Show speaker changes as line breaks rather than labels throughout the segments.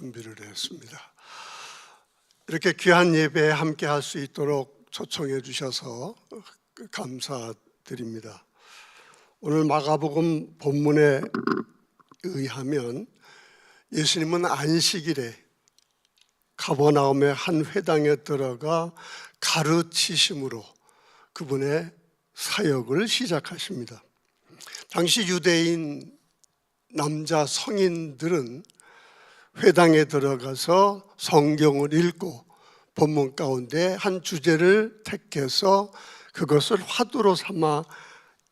준비를 했습니다. 이렇게 귀한 예배에 함께 할 수 있도록 초청해 주셔서 감사드립니다. 오늘 마가복음 본문에 의하면 예수님은 안식일에 가버나움의 한 회당에 들어가 가르치심으로 그분의 사역을 시작하십니다. 당시 유대인 남자 성인들은 회당에 들어가서 성경을 읽고 본문 가운데 한 주제를 택해서 그것을 화두로 삼아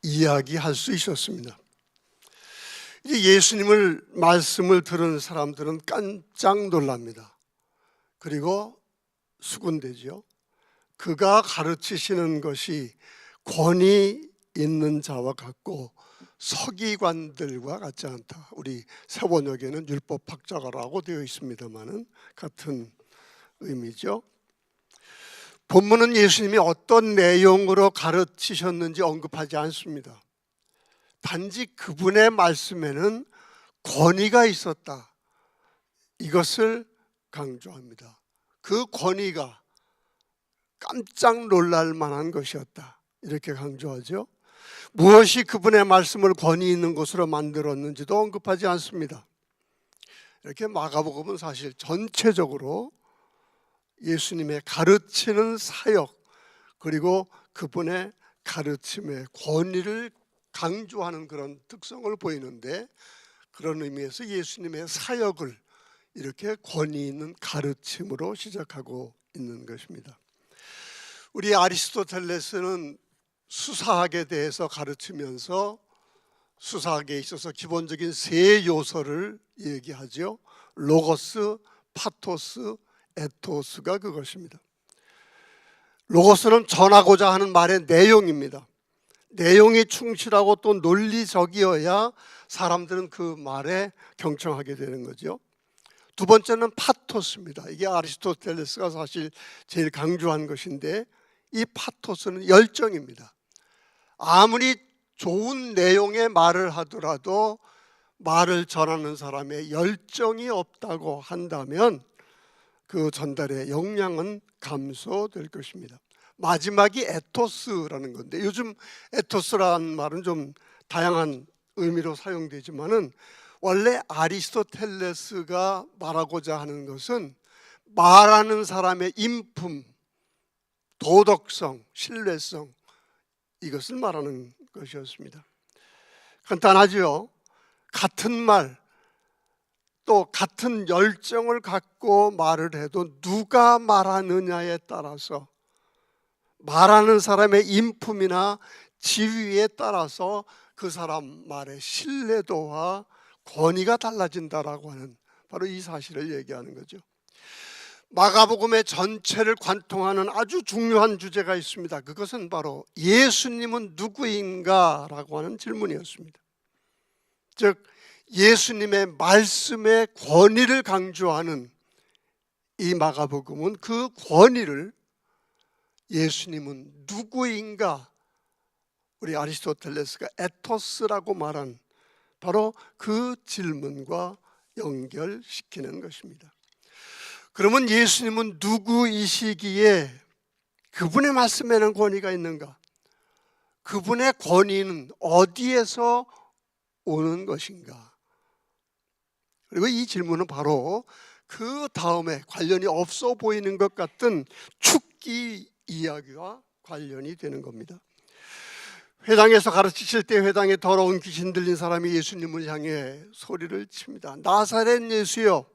이야기할 수 있었습니다. 이제 예수님을 말씀을 들은 사람들은 깜짝 놀랍니다. 그리고 수군대죠. 그가 가르치시는 것이 권위 있는 자와 같고 서기관들과 같지 않다. 우리 세번역에는 율법학자라고 되어 있습니다만은 같은 의미죠. 본문은 예수님이 어떤 내용으로 가르치셨는지 언급하지 않습니다. 단지 그분의 말씀에는 권위가 있었다. 이것을 강조합니다. 그 권위가 깜짝 놀랄 만한 것이었다. 이렇게 강조하죠. 무엇이 그분의 말씀을 권위 있는 것으로 만들었는지도 언급하지 않습니다. 이렇게 마가복음은 사실 전체적으로 예수님의 가르치는 사역 그리고 그분의 가르침의 권위를 강조하는 그런 특성을 보이는데, 그런 의미에서 예수님의 사역을 이렇게 권위 있는 가르침으로 시작하고 있는 것입니다. 우리 아리스토텔레스는 수사학에 대해서 가르치면서 수사학에 있어서 기본적인 세 요소를 얘기하죠. 로고스, 파토스, 에토스가 그것입니다. 로고스는 전하고자 하는 말의 내용입니다. 내용이 충실하고 또 논리적이어야 사람들은 그 말에 경청하게 되는 거죠. 두 번째는 파토스입니다. 이게 아리스토텔레스가 사실 제일 강조한 것인데, 이 파토스는 열정입니다. 아무리 좋은 내용의 말을 하더라도 말을 전하는 사람의 열정이 없다고 한다면 그 전달의 역량은 감소될 것입니다. 마지막이 에토스라는 건데, 요즘 에토스라는 말은 좀 다양한 의미로 사용되지만은 원래 아리스토텔레스가 말하고자 하는 것은 말하는 사람의 인품, 도덕성, 신뢰성, 이것을 말하는 것이었습니다. 간단하죠. 같은 말, 또 같은 열정을 갖고 말을 해도 누가 말하느냐에 따라서, 말하는 사람의 인품이나 지위에 따라서 그 사람 말의 신뢰도와 권위가 달라진다라고 하는 바로 이 사실을 얘기하는 거죠. 마가복음의 전체를 관통하는 아주 중요한 주제가 있습니다. 그것은 바로 예수님은 누구인가? 라고 하는 질문이었습니다. 즉 예수님의 말씀의 권위를 강조하는 이 마가복음은 그 권위를 예수님은 누구인가? 우리 아리스토텔레스가 에토스라고 말한 바로 그 질문과 연결시키는 것입니다. 그러면 예수님은 누구이시기에 그분의 말씀에는 권위가 있는가? 그분의 권위는 어디에서 오는 것인가? 그리고 이 질문은 바로 그 다음에 관련이 없어 보이는 것 같은 축기 이야기와 관련이 되는 겁니다. 회당에서 가르치실 때 회당에 더러운 귀신 들린 사람이 예수님을 향해 소리를 칩니다. 나사렛 예수여,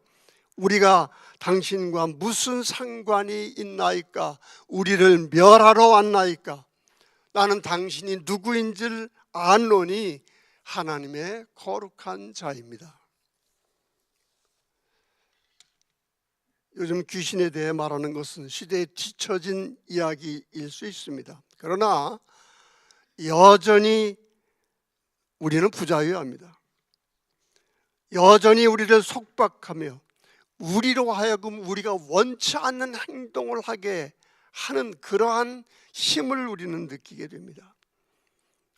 우리가 당신과 무슨 상관이 있나이까? 우리를 멸하러 왔나이까? 나는 당신이 누구인지를 아노니 하나님의 거룩한 자입니다. 요즘 귀신에 대해 말하는 것은 시대에 뒤처진 이야기일 수 있습니다. 그러나 여전히 우리는 부자유합니다. 여전히 우리를 속박하며 우리로 하여금 우리가 원치 않는 행동을 하게 하는 그러한 힘을 우리는 느끼게 됩니다.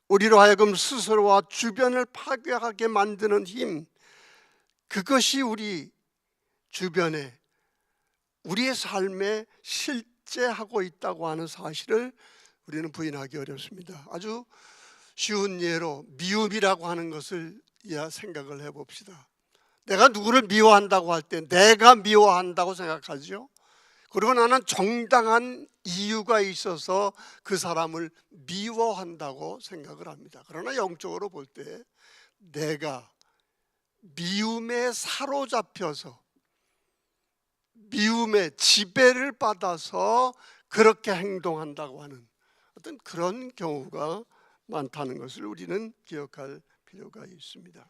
우리로 하여금 스스로와 주변을 파괴하게 만드는 힘, 그것이 우리 주변에 우리의 삶에 실제하고 있다고 하는 사실을 우리는 부인하기 어렵습니다. 아주 쉬운 예로 미움이라고 하는 것을 생각을 해봅시다. 내가 누구를 미워한다고 할 때 내가 미워한다고 생각하죠. 그리고 나는 정당한 이유가 있어서 그 사람을 미워한다고 생각을 합니다. 그러나 영적으로 볼 때 내가 미움에 사로잡혀서 미움의 지배를 받아서 그렇게 행동한다고 하는 어떤 그런 경우가 많다는 것을 우리는 기억할 필요가 있습니다.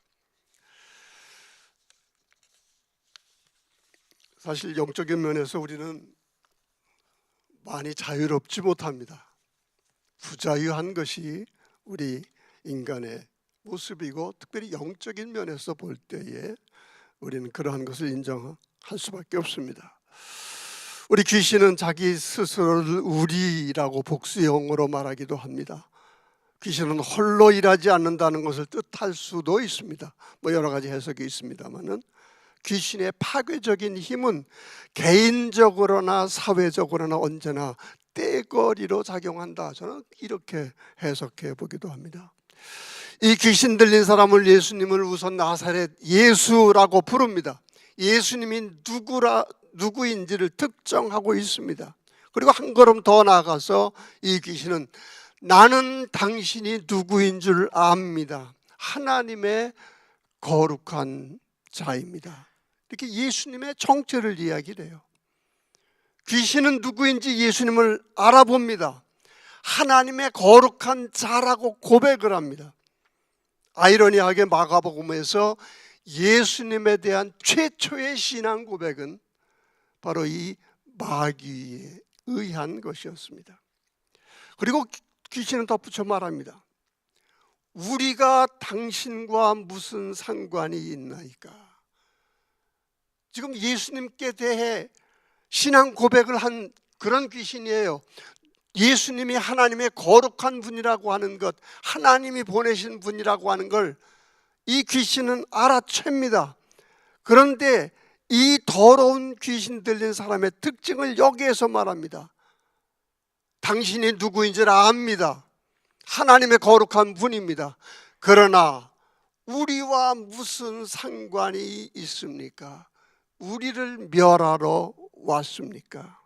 사실 영적인 면에서 우리는 많이 자유롭지 못합니다. 부자유한 것이 우리 인간의 모습이고, 특별히 영적인 면에서 볼 때에 우리는 그러한 것을 인정할 수밖에 없습니다. 우리 귀신은 자기 스스로를 우리라고 복수형으로 말하기도 합니다. 귀신은 홀로 일하지 않는다는 것을 뜻할 수도 있습니다. 여러 가지 해석이 있습니다만은 귀신의 파괴적인 힘은 개인적으로나 사회적으로나 언제나 떼거리로 작용한다. 저는 이렇게 해석해 보기도 합니다. 이 귀신 들린 사람을 예수님을 우선 나사렛 예수라고 부릅니다. 예수님이 누구인지를 특정하고 있습니다. 그리고 한 걸음 더 나아가서 이 귀신은 나는 당신이 누구인 줄 압니다. 하나님의 거룩한 자입니다. 이렇게 예수님의 정체를 이야기를 해요. 귀신은 누구인지 예수님을 알아봅니다. 하나님의 거룩한 자라고 고백을 합니다. 아이러니하게 마가복음에서 예수님에 대한 최초의 신앙 고백은 바로 이 마귀에 의한 것이었습니다. 그리고 귀신은 덧붙여 말합니다. 우리가 당신과 무슨 상관이 있나이까? 지금 예수님께 대해 신앙 고백을 한 그런 귀신이에요. 예수님이 하나님의 거룩한 분이라고 하는 것, 하나님이 보내신 분이라고 하는 걸 이 귀신은 알아챕니다. 그런데 이 더러운 귀신 들린 사람의 특징을 여기에서 말합니다. 당신이 누구인지를 압니다. 하나님의 거룩한 분입니다. 그러나 우리와 무슨 상관이 있습니까? 우리를 멸하러 왔습니까?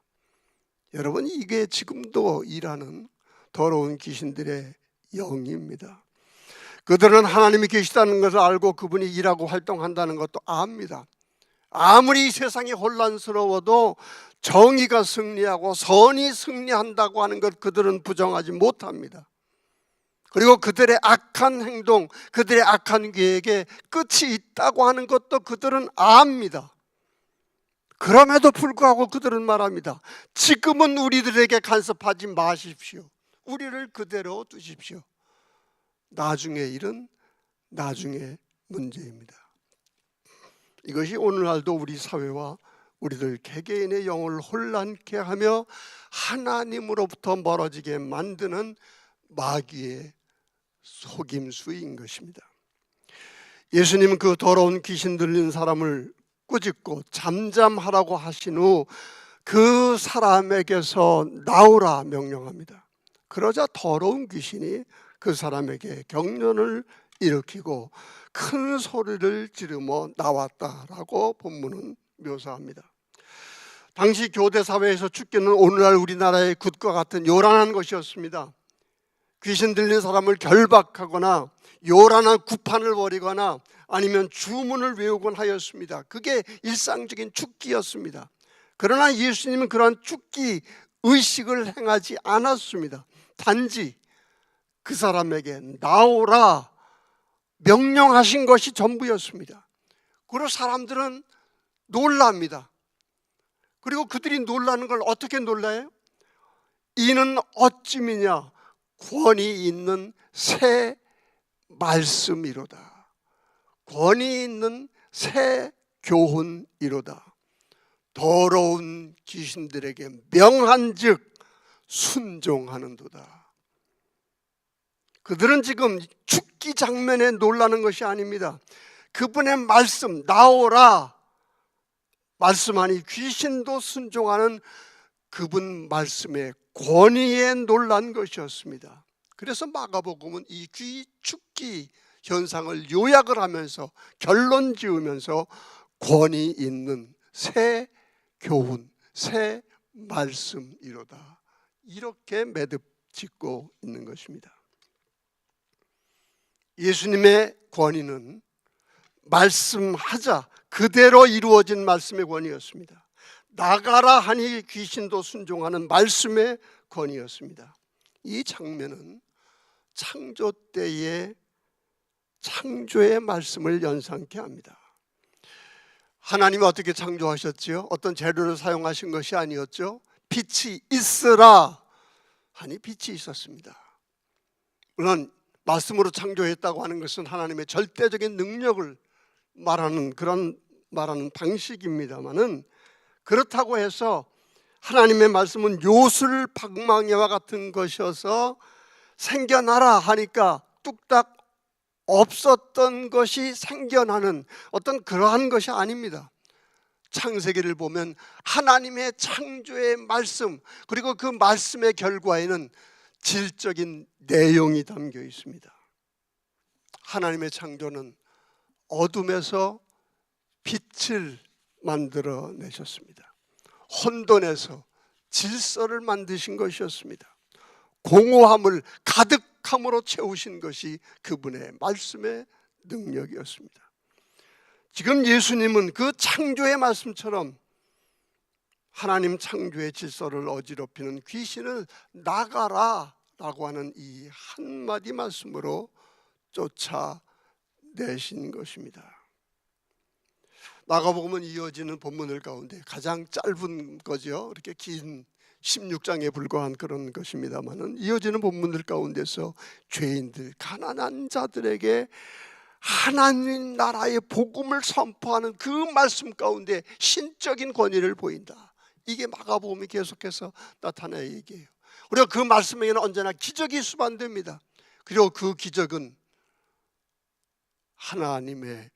여러분, 이게 지금도 일하는 더러운 귀신들의 영입니다. 그들은 하나님이 계시다는 것을 알고 그분이 일하고 활동한다는 것도 압니다. 아무리 이 세상이 혼란스러워도 정의가 승리하고 선이 승리한다고 하는 것 그들은 부정하지 못합니다. 그리고 그들의 악한 행동, 그들의 악한 계획에 끝이 있다고 하는 것도 그들은 압니다. 그럼에도 불구하고 그들은 말합니다. 지금은 우리들에게 간섭하지 마십시오. 우리를 그대로 두십시오. 나중의 일은 나중의 문제입니다. 이것이 오늘날도 우리 사회와 우리들 개개인의 영을 혼란케 하며 하나님으로부터 멀어지게 만드는 마귀의 속임수인 것입니다. 예수님은 그 더러운 귀신 들린 사람을 꾸짖고 잠잠하라고 하신 후 그 사람에게서 나오라 명령합니다. 그러자 더러운 귀신이 그 사람에게 경련을 일으키고 큰 소리를 지르며 나왔다라고 본문은 묘사합니다. 당시 교대 사회에서 죽기는 오늘날 우리나라의 굿과 같은 요란한 것이었습니다. 귀신 들린 사람을 결박하거나 요란한 구판을 벌이거나 아니면 주문을 외우곤 하였습니다. 그게 일상적인 죽기였습니다. 그러나 예수님은 그러한 죽기 의식을 행하지 않았습니다. 단지 그 사람에게 나오라 명령하신 것이 전부였습니다. 그리고 사람들은 놀랍니다. 그리고 그들이 놀라는 걸 어떻게 놀라요? 이는 어찌미냐 권위 있는 새 말씀이로다. 권위 있는 새 교훈이로다. 더러운 귀신들에게 명한즉 순종하는도다. 그들은 지금 죽기 장면에 놀라는 것이 아닙니다. 그분의 말씀 나오라 말씀하니 귀신도 순종하는 그분 말씀의 권위에 놀란 것이었습니다. 그래서 마가복음은 이 귀축기 현상을 요약을 하면서 결론 지으면서 권위 있는 새 교훈, 새 말씀이로다, 이렇게 매듭 짓고 있는 것입니다. 예수님의 권위는 말씀하자 그대로 이루어진 말씀의 권위였습니다. 나가라 하니 귀신도 순종하는 말씀의 권위였습니다. 이 장면은 창조 때의 창조의 말씀을 연상케 합니다. 하나님이 어떻게 창조하셨지요? 어떤 재료를 사용하신 것이 아니었죠. 빛이 있으라 하니 빛이 있었습니다. 물론 말씀으로 창조했다고 하는 것은 하나님의 절대적인 능력을 말하는 방식입니다만은, 그렇다고 해서 하나님의 말씀은 요술박망회와 같은 것이어서 생겨나라 하니까 뚝딱 없었던 것이 생겨나는 어떤 그러한 것이 아닙니다. 창세기를 보면 하나님의 창조의 말씀, 그리고 그 말씀의 결과에는 질적인 내용이 담겨 있습니다. 하나님의 창조는 어둠에서 빛을 만들어내셨습니다. 혼돈에서 질서를 만드신 것이었습니다. 공허함을 가득함으로 채우신 것이 그분의 말씀의 능력이었습니다. 지금 예수님은 그 창조의 말씀처럼 하나님 창조의 질서를 어지럽히는 귀신을 나가라 라고 하는 이 한마디 말씀으로 쫓아내신 것입니다. 마가복음은 이어지는 본문들 가운데 가장 짧은 거죠. 이렇게 긴 16장에 불과한 그런 것입니다만은, 이어지는 본문들 가운데서 죄인들, 가난한 자들에게 하나님 나라의 복음을 선포하는 그 말씀 가운데 신적인 권위를 보인다. 이게 마가복음이 계속해서 나타나는 얘기예요. 우리가 그 말씀에는 언제나 기적이 수반됩니다. 그리고 그 기적은 하나님의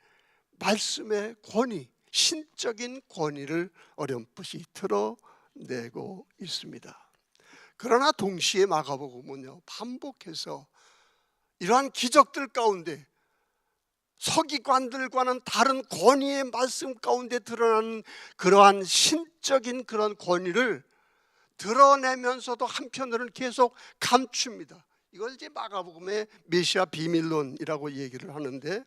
말씀의 권위, 신적인 권위를 어렴풋이 드러내고 있습니다. 그러나 동시에 마가복음은요, 반복해서 이러한 기적들 가운데 서기관들과는 다른 권위의 말씀 가운데 드러나는 그러한 신적인 그런 권위를 드러내면서도 한편으로는 계속 감춥니다. 이걸 이제 마가복음의 메시아 비밀론이라고 얘기를 하는데,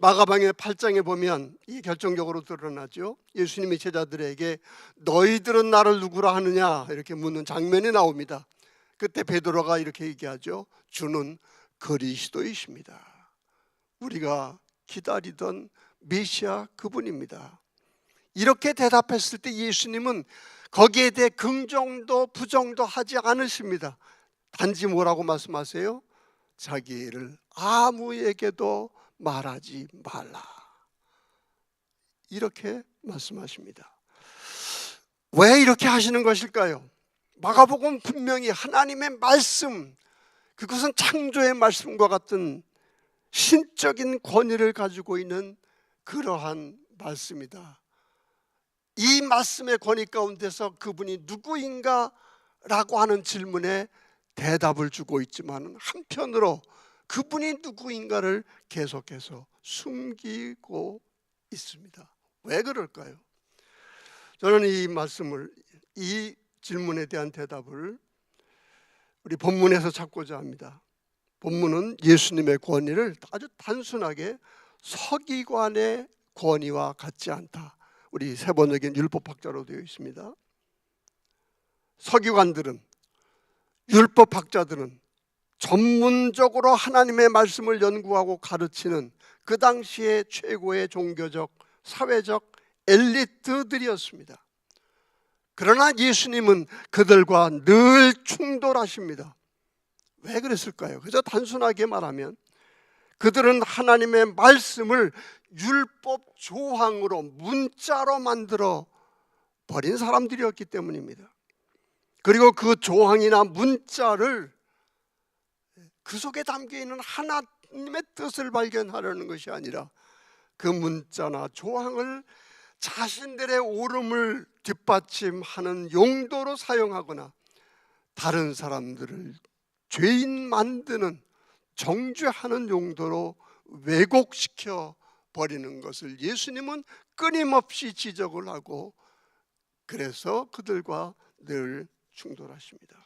마가복음의 8장에 보면 이 결정적으로 드러나죠. 예수님이 제자들에게 너희들은 나를 누구라 하느냐 이렇게 묻는 장면이 나옵니다. 그때 베드로가 이렇게 얘기하죠. 주는 그리스도이십니다. 우리가 기다리던 메시아 그분입니다. 이렇게 대답했을 때 예수님은 거기에 대해 긍정도 부정도 하지 않으십니다. 단지 뭐라고 말씀하세요? 자기를 아무에게도 말하지 말라, 이렇게 말씀하십니다. 왜 이렇게 하시는 것일까요? 마가복음 분명히 하나님의 말씀, 그것은 창조의 말씀과 같은 신적인 권위를 가지고 있는 그러한 말씀이다. 이 말씀의 권위 가운데서 그분이 누구인가 라고 하는 질문에 대답을 주고 있지만, 한편으로 그분이 누구인가를 계속해서 숨기고 있습니다. 왜 그럴까요? 저는 이 말씀을, 이 질문에 대한 대답을 우리 본문에서 찾고자 합니다. 본문은 예수님의 권위를 아주 단순하게 서기관의 권위와 같지 않다, 우리 세번역인 율법학자로 되어 있습니다. 서기관들은, 율법학자들은 전문적으로 하나님의 말씀을 연구하고 가르치는 그 당시의 최고의 종교적, 사회적 엘리트들이었습니다. 그러나 예수님은 그들과 늘 충돌하십니다. 왜 그랬을까요? 그저 단순하게 말하면 그들은 하나님의 말씀을 율법 조항으로, 문자로 만들어 버린 사람들이었기 때문입니다. 그리고 그 조항이나 문자를 그 속에 담겨있는 하나님의 뜻을 발견하려는 것이 아니라 그 문자나 조항을 자신들의 옳음을 뒷받침하는 용도로 사용하거나 다른 사람들을 죄인 만드는, 정죄하는 용도로 왜곡시켜 버리는 것을 예수님은 끊임없이 지적을 하고, 그래서 그들과 늘 충돌하십니다.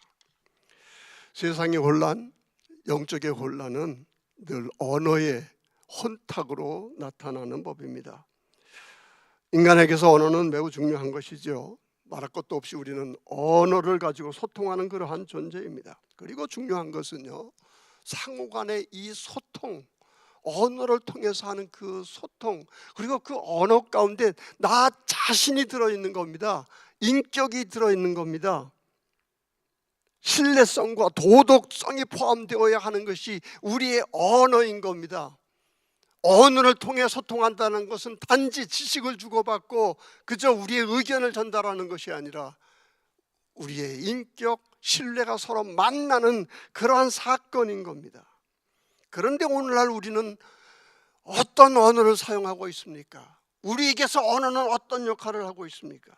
세상의 혼란, 영적의 혼란은 늘 언어의 혼탁으로 나타나는 법입니다. 인간에게서 언어는 매우 중요한 것이죠. 말할 것도 없이 우리는 언어를 가지고 소통하는 그러한 존재입니다. 그리고 중요한 것은요, 상호간의 이 소통, 언어를 통해서 하는 그 소통, 그리고 그 언어 가운데 나 자신이 들어있는 겁니다. 인격이 들어있는 겁니다. 신뢰성과 도덕성이 포함되어야 하는 것이 우리의 언어인 겁니다. 언어를 통해 소통한다는 것은 단지 지식을 주고받고 그저 우리의 의견을 전달하는 것이 아니라 우리의 인격, 신뢰가 서로 만나는 그러한 사건인 겁니다. 그런데 오늘날 우리는 어떤 언어를 사용하고 있습니까? 우리에게서 언어는 어떤 역할을 하고 있습니까?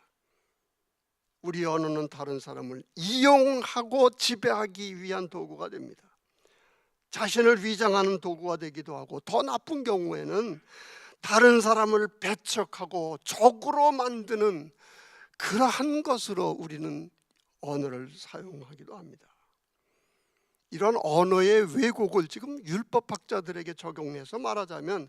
우리 언어는 다른 사람을 이용하고 지배하기 위한 도구가 됩니다. 자신을 위장하는 도구가 되기도 하고, 더 나쁜 경우에는 다른 사람을 배척하고 적으로 만드는 그러한 것으로 우리는 언어를 사용하기도 합니다. 이런 언어의 왜곡을 지금 율법학자들에게 적용해서 말하자면,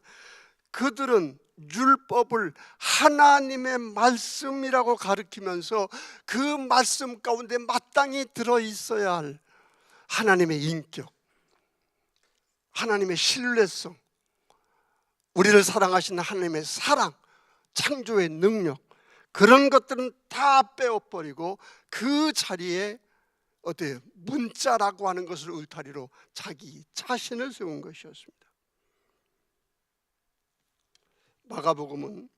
그들은 율법을 하나님의 말씀이라고 가르치면서 그 말씀 가운데 마땅히 들어있어야 할 하나님의 인격, 하나님의 신뢰성, 우리를 사랑하시는 하나님의 사랑, 창조의 능력, 그런 것들은 다 빼어버리고 그 자리에 어때요? 문자라고 하는 것을 울타리로 자기 자신을 세운 것이었습니다. 마가복음은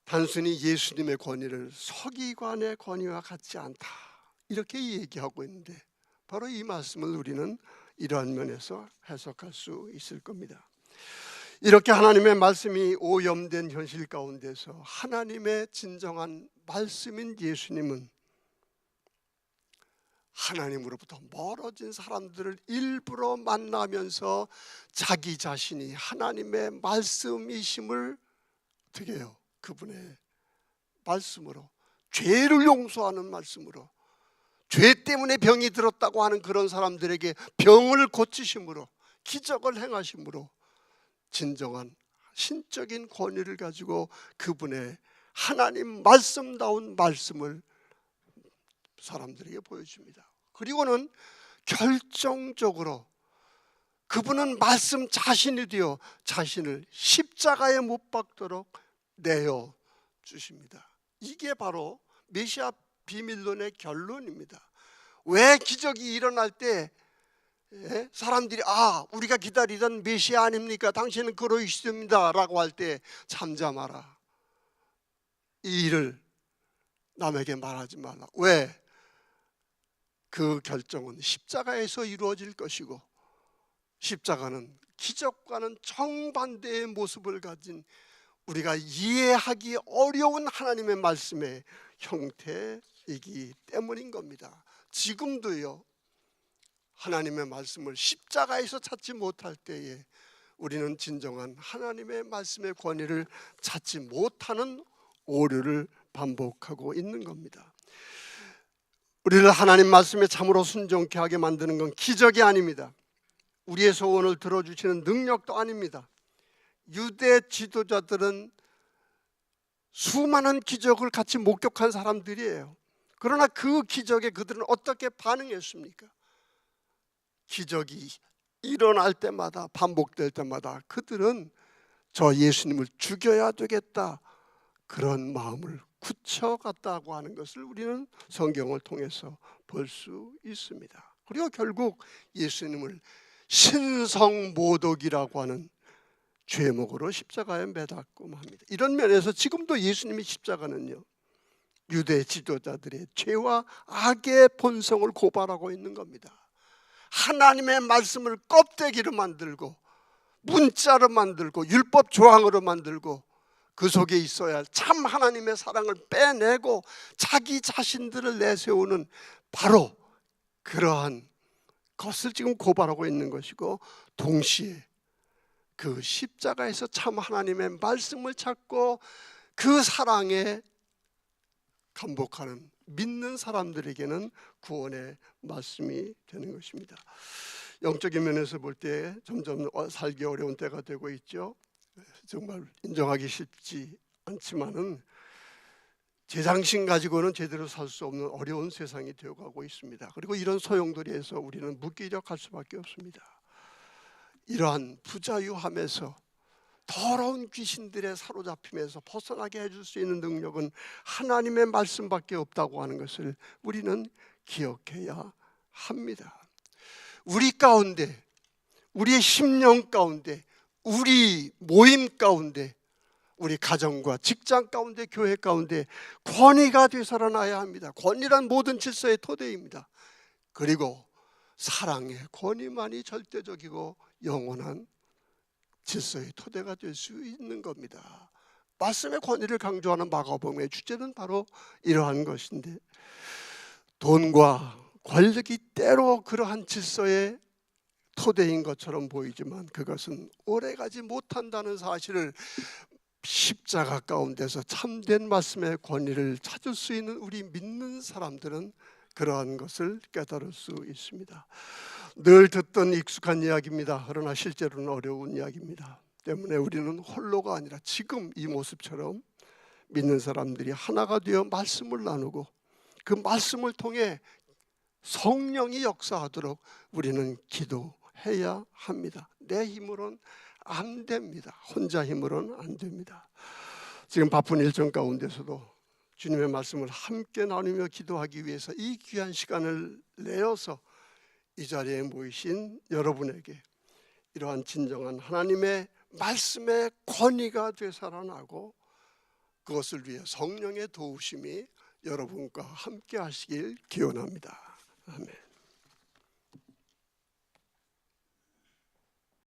단순히 예수님의 권위를 서기관의 권위와 같지 않다, 이렇게 얘기하고 있는데, 바로 이 말씀을 우리는 이러한 면에서 해석할 수 있을 겁니다. 이렇게 하나님의 말씀이 오염된 현실 가운데서 하나님의 진정한 말씀인 예수님은 하나님으로부터 멀어진 사람들을 일부러 만나면서 자기 자신이 하나님의 말씀이심을 어떻게 해요? 그분의 말씀으로, 죄를 용서하는 말씀으로, 죄 때문에 병이 들었다고 하는 그런 사람들에게 병을 고치심으로, 기적을 행하심으로 진정한 신적인 권위를 가지고 그분의 하나님 말씀다운 말씀을 사람들에게 보여줍니다. 그리고는 결정적으로 그분은 말씀 자신이 되어 자신을 십자가에 못 박도록 내어 주십니다. 이게 바로 메시아 비밀론의 결론입니다. 왜 기적이 일어날 때 사람들이 우리가 기다리던 메시아 아닙니까? 당신은 그러이십니다 라고 할 때 잠잠하라, 이 일을 남에게 말하지 말라. 왜? 그 결정은 십자가에서 이루어질 것이고, 십자가는 기적과는 정반대의 모습을 가진 우리가 이해하기 어려운 하나님의 말씀의 형태이기 때문인 겁니다. 지금도요, 하나님의 말씀을 십자가에서 찾지 못할 때에 우리는 진정한 하나님의 말씀의 권위를 찾지 못하는 오류를 반복하고 있는 겁니다. 우리를 하나님 말씀에 참으로 순종케 하게 만드는 건 기적이 아닙니다. 우리의 소원을 들어주시는 능력도 아닙니다. 유대 지도자들은 수많은 기적을 같이 목격한 사람들이에요. 그러나 그 기적에 그들은 어떻게 반응했습니까? 기적이 일어날 때마다, 반복될 때마다 그들은 저 예수님을 죽여야 되겠다, 그런 마음을 굳혀갔다고 하는 것을 우리는 성경을 통해서 볼 수 있습니다. 그리고 결국 예수님을 신성모독이라고 하는 죄목으로 십자가에 매달고 합니다. 이런 면에서 지금도 예수님의 십자가는요, 유대 지도자들의 죄와 악의 본성을 고발하고 있는 겁니다. 하나님의 말씀을 껍데기로 만들고 문자로 만들고 율법 조항으로 만들고 그 속에 있어야 할 참 하나님의 사랑을 빼내고 자기 자신들을 내세우는 바로 그러한 것을 지금 고발하고 있는 것이고, 동시에 그 십자가에서 참 하나님의 말씀을 찾고 그 사랑에 감복하는 믿는 사람들에게는 구원의 말씀이 되는 것입니다. 영적인 면에서 볼 때 점점 살기 어려운 때가 되고 있죠. 정말 인정하기 쉽지 않지만은 제정신 가지고는 제대로 살 수 없는 어려운 세상이 되어가고 있습니다. 그리고 이런 소용돌이에서 우리는 무기력할 수밖에 없습니다. 이러한 부자유함에서 더러운 귀신들의 사로잡힘에서 벗어나게 해줄 수 있는 능력은 하나님의 말씀밖에 없다고 하는 것을 우리는 기억해야 합니다. 우리 가운데, 우리의 심령 가운데, 우리 모임 가운데, 우리 가정과 직장 가운데, 교회 가운데 권위가 되살아나야 합니다. 권위란 모든 질서의 토대입니다. 그리고 사랑의 권위만이 절대적이고 영원한 질서의 토대가 될 수 있는 겁니다. 말씀의 권위를 강조하는 마가복음의 주제는 바로 이러한 것인데, 돈과 권력이 때로 그러한 질서의 토대인 것처럼 보이지만 그것은 오래가지 못한다는 사실을 십자가 가운데서 참된 말씀의 권위를 찾을 수 있는 우리 믿는 사람들은 그러한 것을 깨달을 수 있습니다. 늘 듣던 익숙한 이야기입니다. 그러나 실제로는 어려운 이야기입니다. 때문에 우리는 홀로가 아니라 지금 이 모습처럼 믿는 사람들이 하나가 되어 말씀을 나누고 그 말씀을 통해 성령이 역사하도록 우리는 기도해야 합니다. 내 힘으로는 안 됩니다. 혼자 힘으로는 안 됩니다. 지금 바쁜 일정 가운데서도 주님의 말씀을 함께 나누며 기도하기 위해서 이 귀한 시간을 내어서 이 자리에 모이신 여러분에게 이러한 진정한 하나님의 말씀의 권위가 되살아나고 그것을 위해 성령의 도우심이 여러분과 함께 하시길 기원합니다. 아멘.